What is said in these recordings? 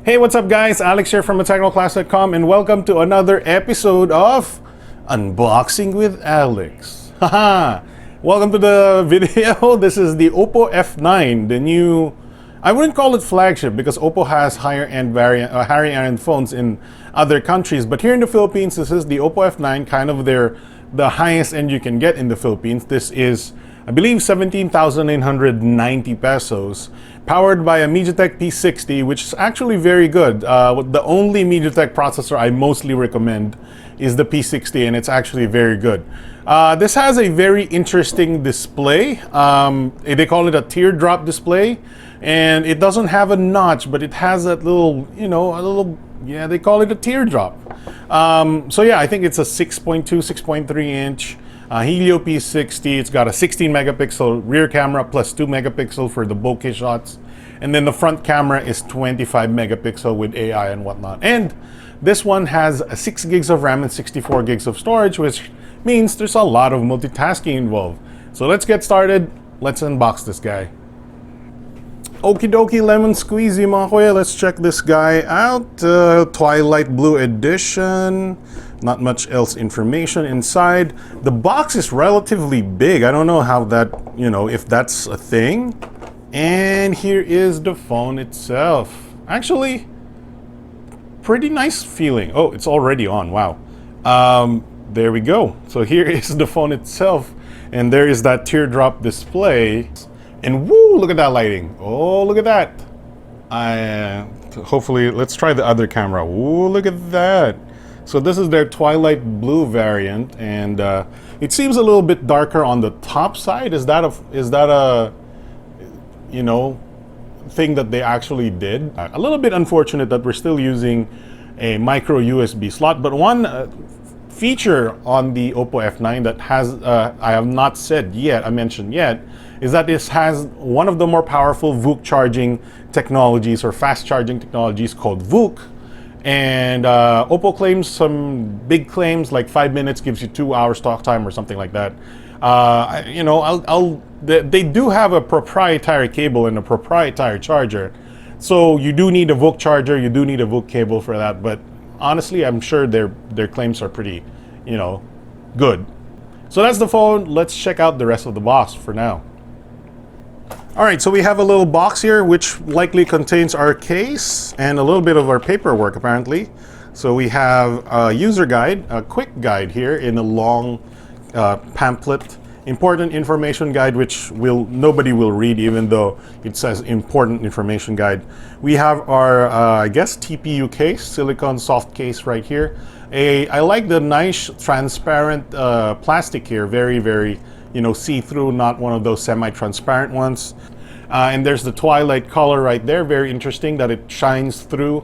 Hey, what's up guys? Alex here from TechnoClass.com and welcome to another episode of Unboxing with Alex. Haha! Welcome to the video. This is the Oppo F9, the new, I wouldn't call it flagship because Oppo has higher end phones in other countries, but here in the Philippines, this is the Oppo F9, kind of the highest end you can get in the Philippines. This is, I believe, 17,990 pesos, powered by a MediaTek P60, which is actually very good. The only MediaTek processor I mostly recommend is the P60, and it's actually very good. This has a very interesting display. They call it a teardrop display, and it doesn't have a notch, but it has that little, yeah, they call it a teardrop. So yeah, I think it's a 6.2, 6.3 inch Helio P60. It's got a 16 megapixel rear camera plus 2 megapixel for the bokeh shots. And then the front camera is 25 megapixel with AI and whatnot. And this one has 6 gigs of RAM and 64 gigs of storage, which means there's a lot of multitasking involved. So let's get started. Let's unbox this guy. Okie dokie lemon squeezy mga kuya. Let's check this guy out. Twilight Blue Edition. Not much else information inside. The box is relatively big. I don't know how that, if that's a thing. And here is the phone itself. Actually, pretty nice feeling. Oh, it's already on. Wow. There we go. So here is the phone itself. And there is that teardrop display. And woo, look at that lighting. Oh, look at that. Hopefully, let's try the other camera. Woo, look at that. So this is their Twilight Blue variant, and it seems a little bit darker on the top side. Is that a thing that they actually did? A little bit unfortunate that we're still using a micro USB slot, but one feature on the Oppo F9 that has I have not mentioned yet, is that this has one of the more powerful VOOC charging technologies or fast charging technologies called VOOC. And Oppo claims some big claims, like 5 minutes gives you 2 hours talk time or something like that. They do have a proprietary cable and a proprietary charger. So you do need a VOOC charger, you do need a VOOC cable for that. But honestly, I'm sure their claims are pretty, good. So that's the phone. Let's check out the rest of the box for now. All right, so we have a little box here, which likely contains our case and a little bit of our paperwork, apparently. So we have a user guide, a quick guide here in a long pamphlet, important information guide, which nobody will read, even though it says important information guide. We have our, I guess, TPU case, silicone soft case right here. I like the nice transparent plastic here, very, very, see-through, not one of those semi-transparent ones. And there's the Twilight color right there. Very interesting that it shines through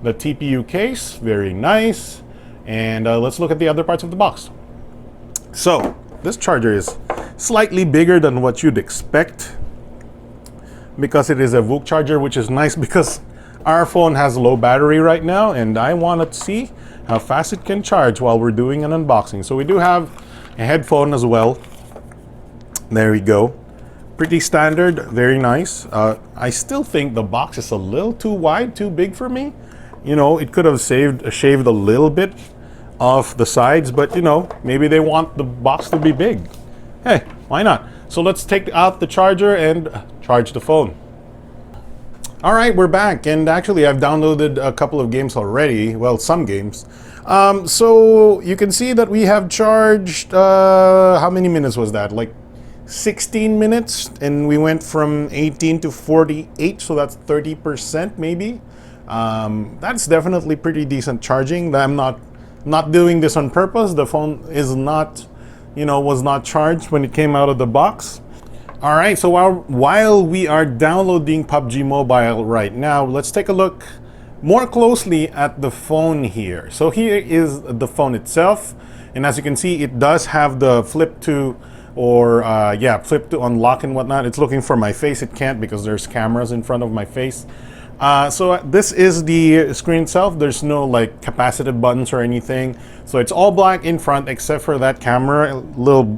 the TPU case. Very nice. And let's look at the other parts of the box. So this charger is slightly bigger than what you'd expect because it is a VOOC charger, which is nice because our phone has low battery right now, and I want to see how fast it can charge while we're doing an unboxing. So we do have a headphone as well. There we go. Pretty standard, very nice. I still think the box is a little too wide, too big for me. It could have shaved a little bit off the sides, but maybe they want the box to be big. Hey, why not? So let's take out the charger and charge the phone. All right, we're back, and actually I've downloaded a couple of games already. Well, some games. So you can see that we have charged, how many minutes was that? Like 16 minutes, and we went from 18 to 48, so that's 30% maybe. That's definitely pretty decent charging. I'm not doing this on purpose. The phone is not, was not charged when it came out of the box. All right, so while we are downloading PUBG Mobile right now, let's take a look more closely at the phone here. So here is the phone itself, and as you can see, it does have the flip to unlock and whatnot. It's looking for my face. It can't because there's cameras in front of my face. So this is the screen itself. There's no like capacitive buttons or anything. So it's all black in front except for that camera, little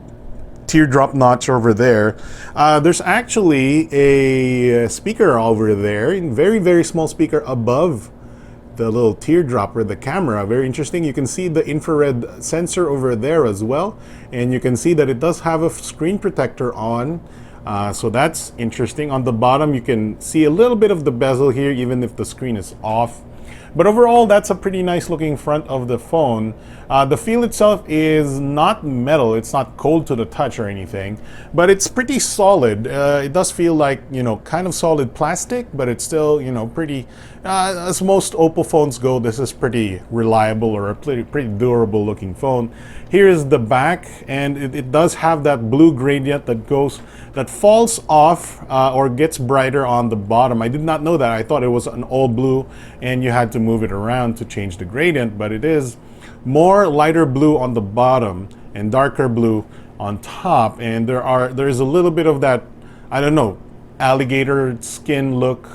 teardrop notch over there. There's actually a speaker over there, a very, very small speaker above the little teardrop with the camera. Very interesting. You can see the infrared sensor over there as well, and you can see that it does have a screen protector on. So that's interesting. On the bottom, you can see a little bit of the bezel here, even if the screen is off. But overall, that's a pretty nice looking front of the phone. The feel itself is not metal. It's not cold to the touch or anything, but it's pretty solid. It does feel like, you know, kind of solid plastic, but it's still, you know, pretty, as most Oppo phones go, this is pretty reliable or a pretty durable looking phone. Here is the back, and it does have that blue gradient that falls off or gets brighter on the bottom. I did not know that. I thought it was an all blue and you had to move it around to change the gradient, but it is more lighter blue on the bottom and darker blue on top. And there is a little bit of that, I don't know, alligator skin look,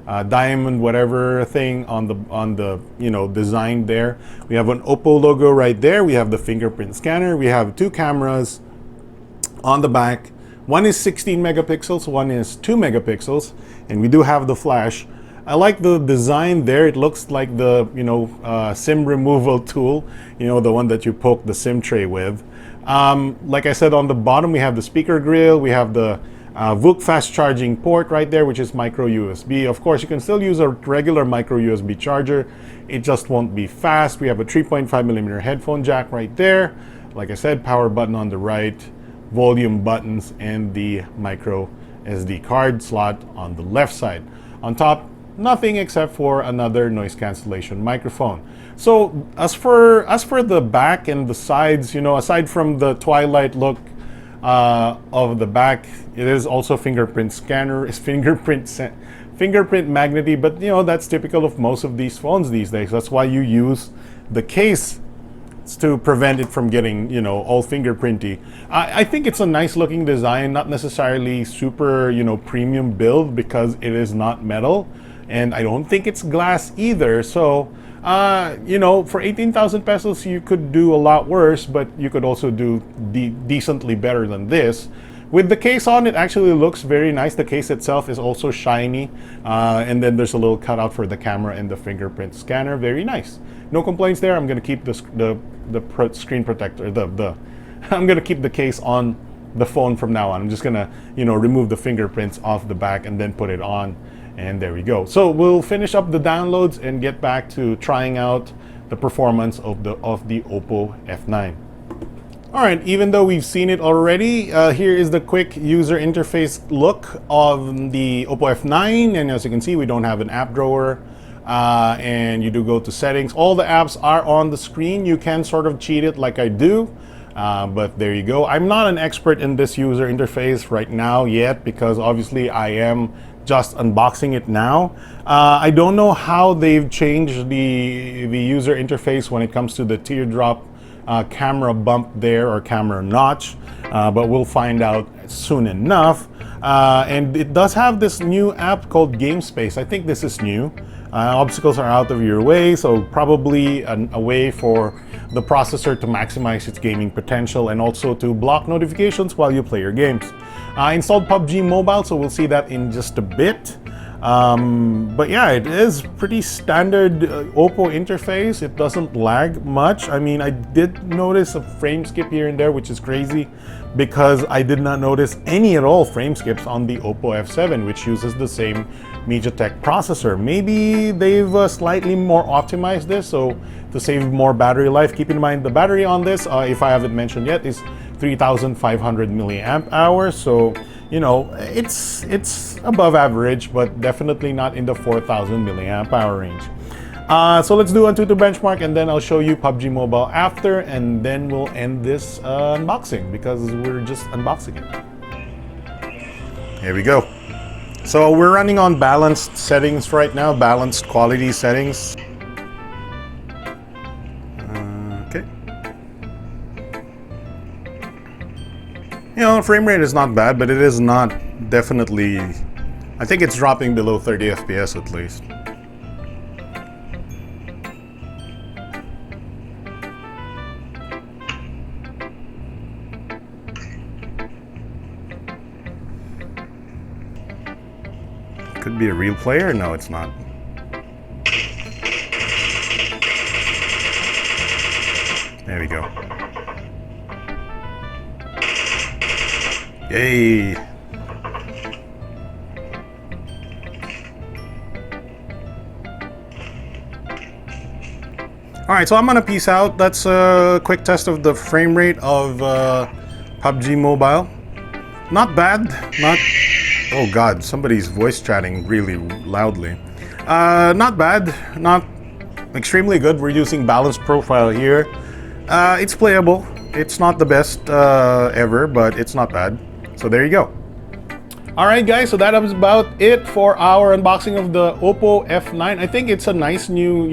diamond whatever thing on the you know, design there. We have an Oppo logo right there. We have the fingerprint scanner. We have two cameras on the back. One is 16 megapixels, one is 2 megapixels, and we do have the flash. I like the design there. It looks like the, you know, SIM removal tool, you know, the one that you poke the SIM tray with. Like I said, on the bottom we have the speaker grill. We have the VOOC fast charging port right there, which is micro USB. Of course, you can still use a regular micro USB charger. It just won't be fast. We have a 3.5mm headphone jack right there. Like I said, power button on the right, volume buttons, and the micro SD card slot on the left side. On top, nothing except for another noise cancellation microphone. So as for the back and the sides, you know, aside from the twilight look of the back, it is also fingerprint scanner, fingerprint magnety, but you know, that's typical of most of these phones these days. That's why you use the case to prevent it from getting, you know, all fingerprinty. I think it's a nice looking design, not necessarily super, you know, premium build because it is not metal, and I don't think it's glass either. So you know, for 18,000 pesos you could do a lot worse, but you could also do decently better than this. With the case on, it actually looks very nice. The case itself is also shiny, and then there's a little cutout for the camera and the fingerprint scanner. Very nice. No complaints there. I'm gonna keep the screen protector. I'm gonna keep the case on the phone from now on. I'm just gonna, you know, remove the fingerprints off the back and then put it on, and there we go. So we'll finish up the downloads and get back to trying out the performance of the Oppo F9. All right, even though we've seen it already, here is the quick user interface look of the Oppo F9. And as you can see, we don't have an app drawer. And you do go to settings. All the apps are on the screen. You can sort of cheat it like I do. But there you go. I'm not an expert in this user interface right now yet because obviously I am just unboxing it now. I don't know how they've changed the user interface when it comes to the teardrop camera bump there, or camera notch, but we'll find out soon enough. And it does have this new app called Game Space. I think this is new. Obstacles are out of your way, so probably a way for the processor to maximize its gaming potential and also to block notifications while you play your games. I installed PUBG Mobile, so we'll see that in just a bit. But yeah, it is pretty standard Oppo interface. It doesn't lag much. I mean, I did notice a frame skip here and there, which is crazy because I did not notice any at all frame skips on the Oppo F7, which uses the same MediaTek processor. Maybe they've slightly more optimized this, so to save more battery life. Keep in mind the battery on this, if I haven't mentioned yet, is 3,500 milliamp hours. So you know, it's above average, but definitely not in the 4,000 milliamp hour range. So let's do Antutu benchmark, and then I'll show you PUBG Mobile after, and then we'll end this unboxing because we're just unboxing it. Here we go. So we're running on balanced settings right now, balanced quality settings. Okay. You know, frame rate is not bad, but it is not definitely, I think it's dropping below 30 FPS at least. Could be a real player. No, it's not. go. Yay! Alright, so I'm gonna peace out. That's a quick test of the frame rate of PUBG Mobile. Not bad. Not... Oh god, somebody's voice chatting really loudly. Not bad. Not extremely good. We're using balanced profile here. It's playable. It's not the best ever, but it's not bad. So there you go. Alright guys, so that was about it for our unboxing of the Oppo F9. I think it's a nice new,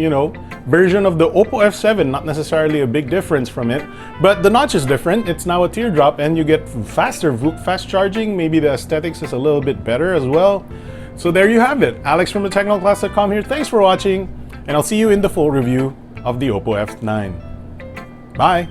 version of the Oppo F7. Not necessarily a big difference from it, but the notch is different. It's now a teardrop and you get faster VOOC fast charging. Maybe the aesthetics is a little bit better as well. So there you have it. Alex from thetechnoclass.com here. Thanks for watching, and I'll see you in the full review of the Oppo F9. Bye!